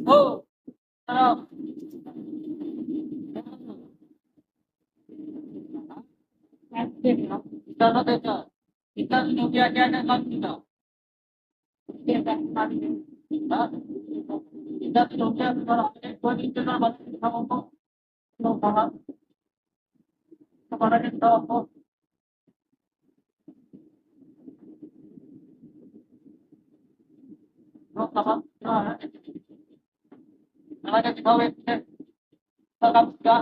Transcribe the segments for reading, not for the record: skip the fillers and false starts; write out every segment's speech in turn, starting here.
Oh, sarap. Kita na teka. Kita tinugyan-yan lang kita. Ha? Kita tinugyan para pwede ito na ba? Ako po. Ano ba? Para rin daw ako. No, tama. Talaga di ba wait? Sarap ka.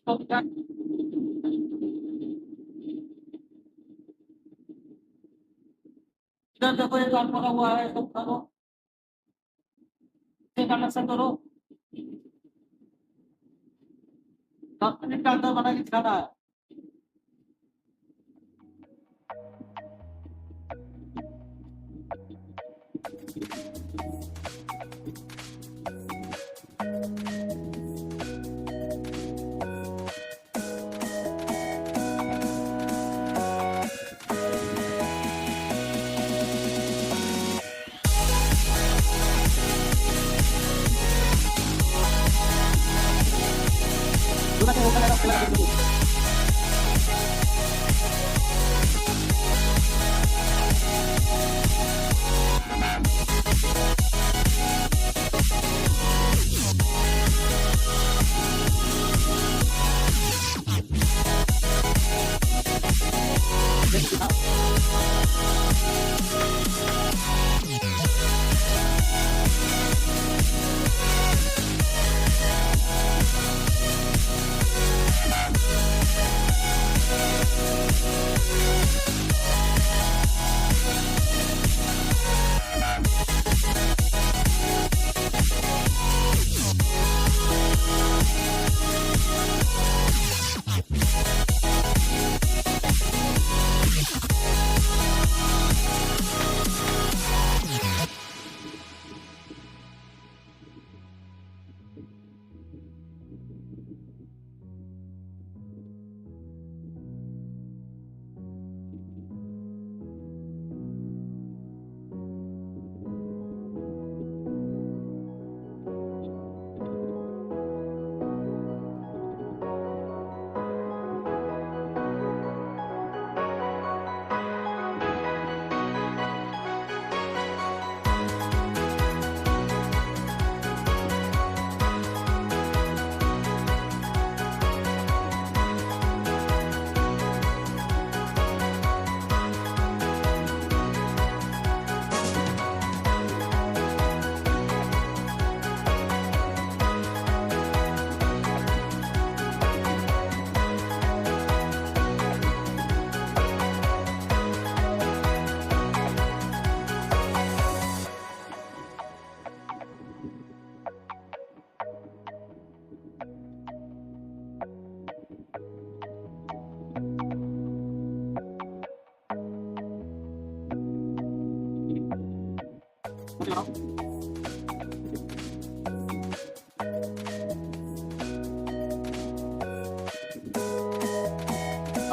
Gusto ka. Ganda ko yung ano kawahay ito. Ano? Tingnan lang sa turo. Bakit kanta managit ka na? Sudah kayo talaga kailangan dito.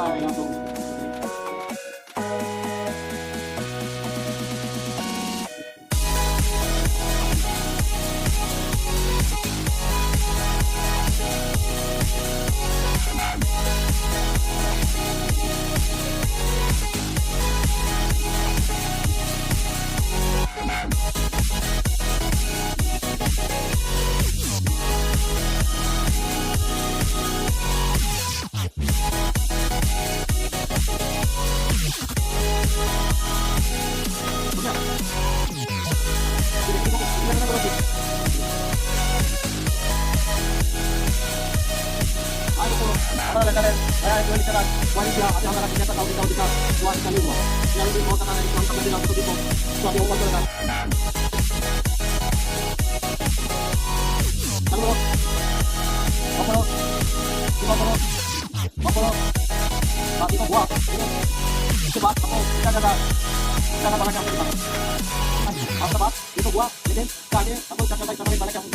Sayang tuh. Para kalian, ito ulit sa wanita at ang nakakita sa tawag sa wanita nimo. Yang di mo tanan ng mga kanila sa dito. Sabi ko pa na. Ano? Apa? Apa? Apa? Sabi ko buat. Coba ako kita na balik ang kita. Apa ba? Ito buat. Jadi, kaya ako tatay sa balik ang